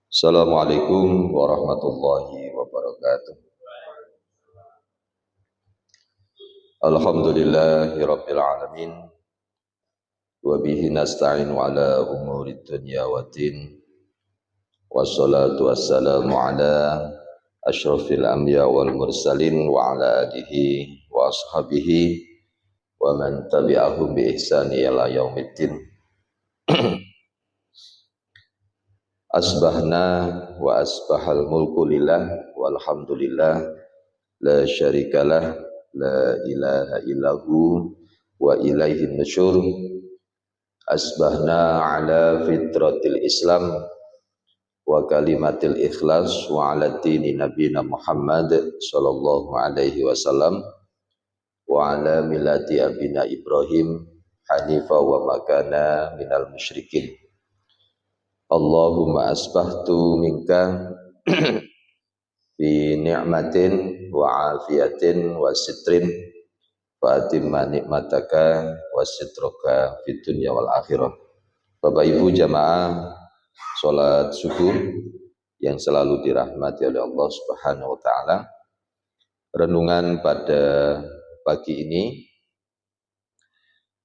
Assalamualaikum warahmatullahi wabarakatuh. Alhamdulillahi rabbil alamin. Wa bihi nasta'in ala umuri dunya waddin. Wassalatu wassalamu ala asyrafil anbiya wal mursalin wa ala alihi wa ashabihi wa man tabi'ahum bi ihsani ila yaumiddin. Asbahna wa asbahal mulku lillah walhamdulillah la syarikalah la ilaha illahu wa ilaihin nusyur. Asbahna ala fitratil islam wa kalimatil ikhlas wa ala dini nabina Muhammad sallallahu alaihi wasallam wa ala millati abina Ibrahim hanifa wa makana minal musyrikin. Allahumma asbahtu minka bi ni'matin wa afiyatin wa sitrin wa atimma nikmataka wa sitroka fid dunya wal akhirah. Bapak Ibu jamaah salat subuh yang selalu dirahmati oleh Allah Subhanahu wa taala. Renungan pada pagi ini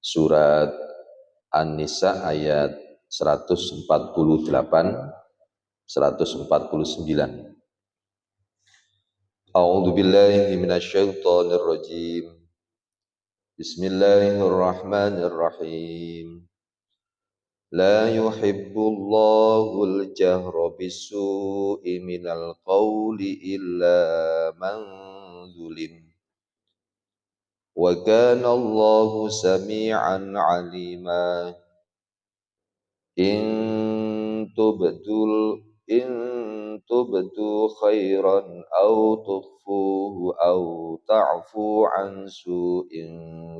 surat An-Nisa ayat 148 149. A'udzu billahi minasyaitonir rajim. Bismillahirrahmanirrahim. La yuhibbullahu al-jahra bis-su'i minal qawli illa man zulim. Wa kana Allahu sami'an 'alima. In tubdu khairan aw tukhfuhu aw ta'fu an su'in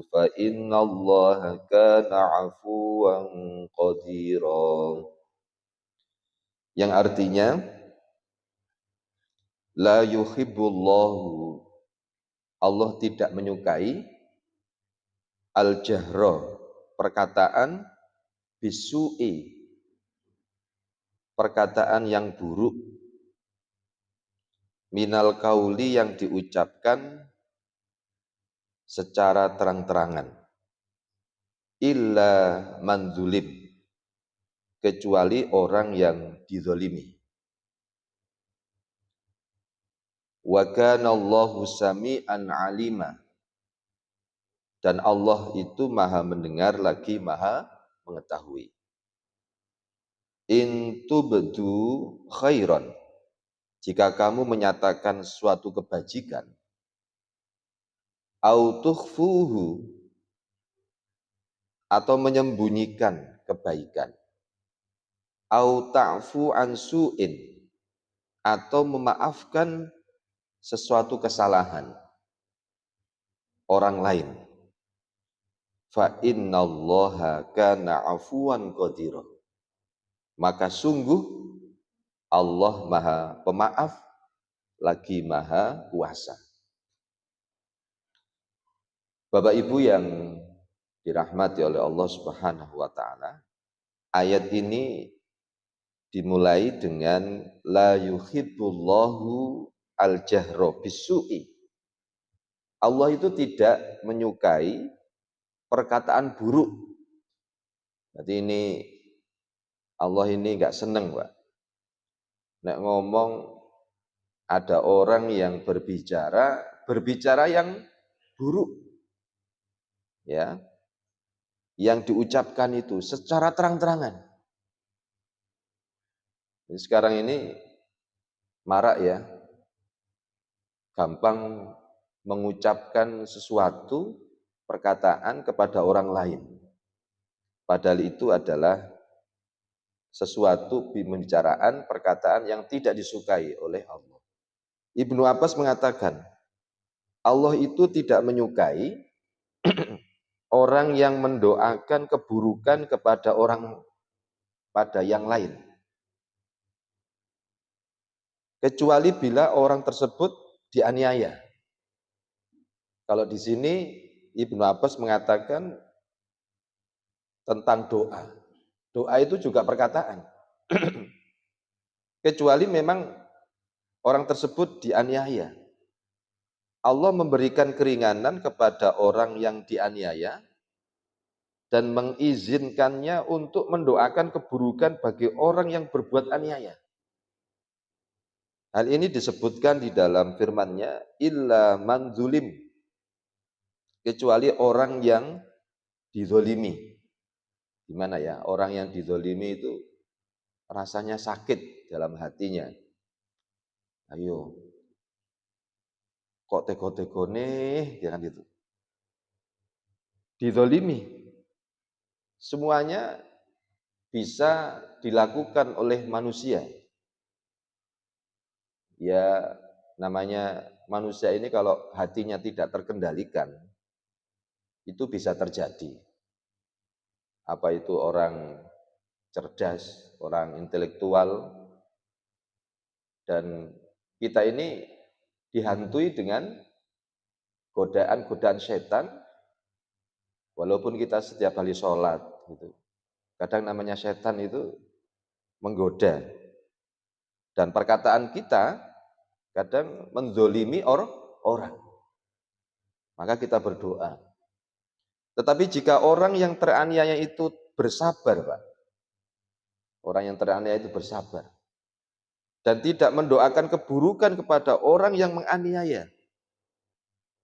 fa innallaha kana 'afuwan qadira. Yang artinya la yuhibbullahu, Allah tidak menyukai al-jahra, perkataan bisu'i, perkataan yang buruk, minal kauli, yang diucapkan secara terang-terangan, illa man zulim, kecuali orang yang dizalimi. Wa kana Allahu sami'an 'alima, dan Allah itu maha mendengar lagi maha mengetahui. In tubdu khairan, jika kamu menyatakan suatu kebajikan, au tukhfuhu, atau menyembunyikan kebaikan, au ta'fu an su'in, atau memaafkan sesuatu kesalahan orang lain, fa innallaha kana 'afuwan qadira, maka sungguh Allah maha pemaaf lagi maha kuasa. Bapak Ibu yang dirahmati oleh Allah Subhanahu wa taala, ayat ini dimulai dengan la yuhibbullahu al-jahra bis-su'i. Allah itu tidak menyukai perkataan buruk. Jadi ini Allah ini enggak seneng, Pak. Nek ngomong ada orang yang berbicara yang buruk, ya, yang diucapkan itu secara terang-terangan. Sekarang ini marak ya, gampang mengucapkan sesuatu perkataan kepada orang lain, padahal itu adalah sesuatu pembicaraan, perkataan yang tidak disukai oleh Allah. Ibnu Abbas mengatakan, Allah itu tidak menyukai orang yang mendoakan keburukan kepada yang lain, kecuali bila orang tersebut dianiaya. Kalau di sini Ibnu Abbas mengatakan tentang doa. Doa itu juga perkataan. Kecuali memang orang tersebut dianiaya. Allah memberikan keringanan kepada orang yang dianiaya dan mengizinkannya untuk mendoakan keburukan bagi orang yang berbuat aniaya. Hal ini disebutkan di dalam firman-Nya, illa man zulim, kecuali orang yang dizolimi. Gimana ya? Orang yang dizolimi itu rasanya sakit dalam hatinya. Ayo, kok tega-tega nih, jangan gitu. Dizolimi. Semuanya bisa dilakukan oleh manusia. Ya, namanya manusia ini kalau hatinya tidak terkendalikan, itu bisa terjadi. Apa itu orang cerdas, orang intelektual, dan kita ini dihantui dengan godaan-godaan setan, walaupun kita setiap kali sholat, gitu. Kadang namanya setan itu menggoda, dan perkataan kita kadang menzolimi orang. Maka kita berdoa. Tetapi jika orang yang teraniaya itu bersabar, Pak, orang yang teraniaya itu bersabar, dan tidak mendoakan keburukan kepada orang yang menganiaya,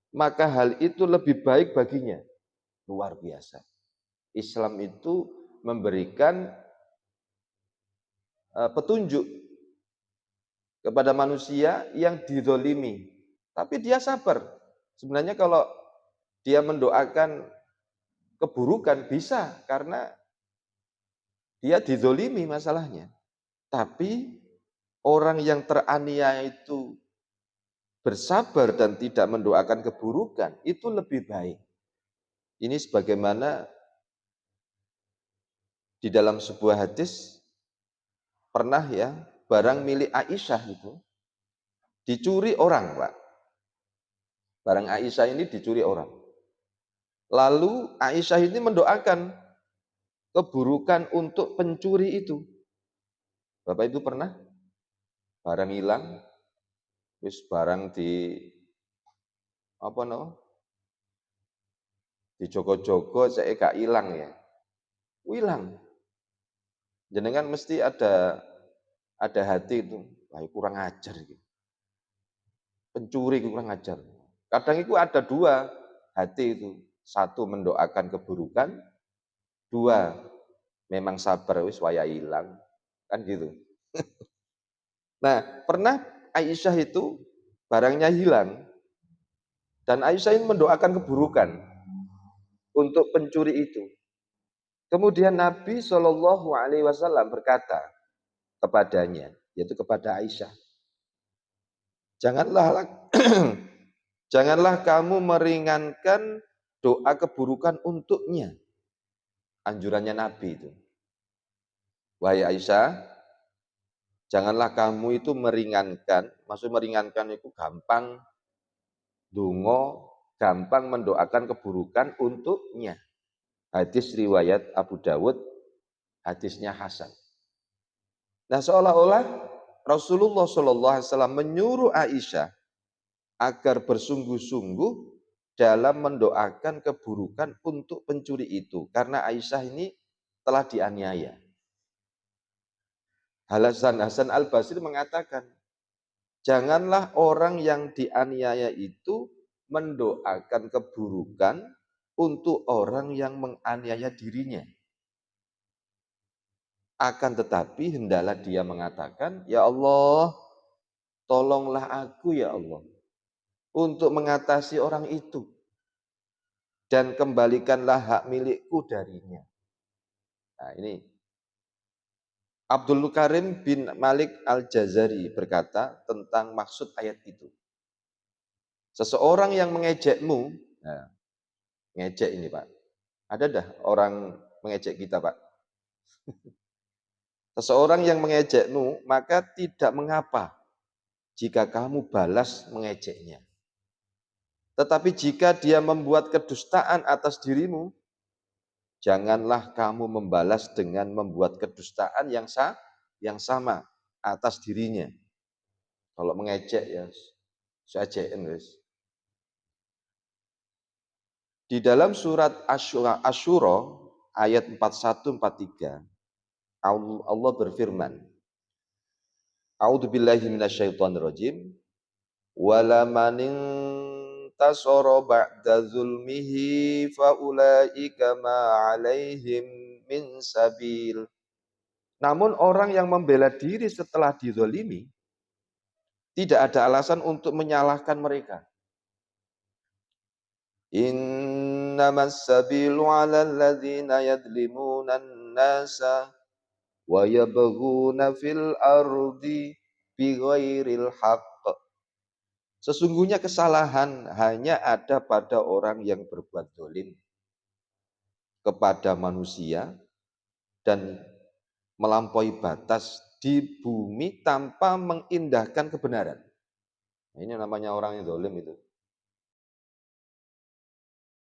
maka hal itu lebih baik baginya. Luar biasa. Islam itu memberikan petunjuk kepada manusia yang dizolimi, tapi dia sabar. Sebenarnya kalau dia mendoakan keburukan bisa, karena dia dizolimi masalahnya. Tapi orang yang teraniaya itu bersabar dan tidak mendoakan keburukan, itu lebih baik. Ini sebagaimana di dalam sebuah hadis, pernah ya, barang milik Aisyah itu dicuri orang, Pak. Barang Aisyah ini dicuri orang. Lalu Aisyah ini mendoakan keburukan untuk pencuri itu. Bapak Ibu pernah barang hilang, wis barang di apa no? Di joko-joko saya gak hilang ya. Hilang. Jenengan mesti ada hati itu, wah kurang ajar gitu. Pencuri kurang ajar. Kadang itu ada dua hati itu. Satu mendoakan keburukan, dua memang sabar wis waya hilang. Kan gitu. Nah, pernah Aisyah itu barangnya hilang dan Aisyah ini mendoakan keburukan untuk pencuri itu. Kemudian Nabi Shallallahu Alaihi Wasallam berkata kepadanya, yaitu kepada Aisyah, janganlah janganlah kamu meringankan doa keburukan untuknya. Anjurannya Nabi itu. Wahai Aisyah, janganlah kamu itu meringankan, maksud meringankan itu gampang dongo, gampang mendoakan keburukan untuknya. Hadis riwayat Abu Dawud, hadisnya Hasan. Nah, seolah-olah Rasulullah SAW menyuruh Aisyah agar bersungguh-sungguh dalam mendoakan keburukan untuk pencuri itu, karena Aisyah ini telah dianiaya. Hasan Al-Basri mengatakan, janganlah orang yang dianiaya itu mendoakan keburukan untuk orang yang menganiaya dirinya. Akan tetapi hendaklah dia mengatakan, ya Allah, tolonglah aku ya Allah untuk mengatasi orang itu dan kembalikanlah hak milikku darinya. Nah, ini Abdul Karim bin Malik Al-Jazari berkata tentang maksud ayat itu. Seseorang yang mengejekmu, nah, ngejek ini Pak, ada dah orang mengejek kita Pak. Seseorang yang mengejekmu, maka tidak mengapa jika kamu balas mengejeknya. Tetapi jika dia membuat kedustaan atas dirimu, Janganlah kamu membalas dengan membuat kedustaan yang sama atas dirinya. Kalau mengejek ya, sejekin wis. Di dalam surat Asyura ayat 41-43, Allah berfirman, A'udzubillahi minasyaitonirrajim. Wala manin tasara ba'da zulmihi faulaika ma 'alaihim min sabil. Namun orang yang membela diri setelah dizolimi, tidak ada alasan untuk menyalahkan mereka. Innamas sabilu 'alal ladzina yadlimuna an-nasa wa yabghuna fil ardi bighairil haqq. Sesungguhnya kesalahan hanya ada pada orang yang berbuat zalim kepada manusia dan melampaui batas di bumi tanpa mengindahkan kebenaran. Ini namanya orang yang zalim itu.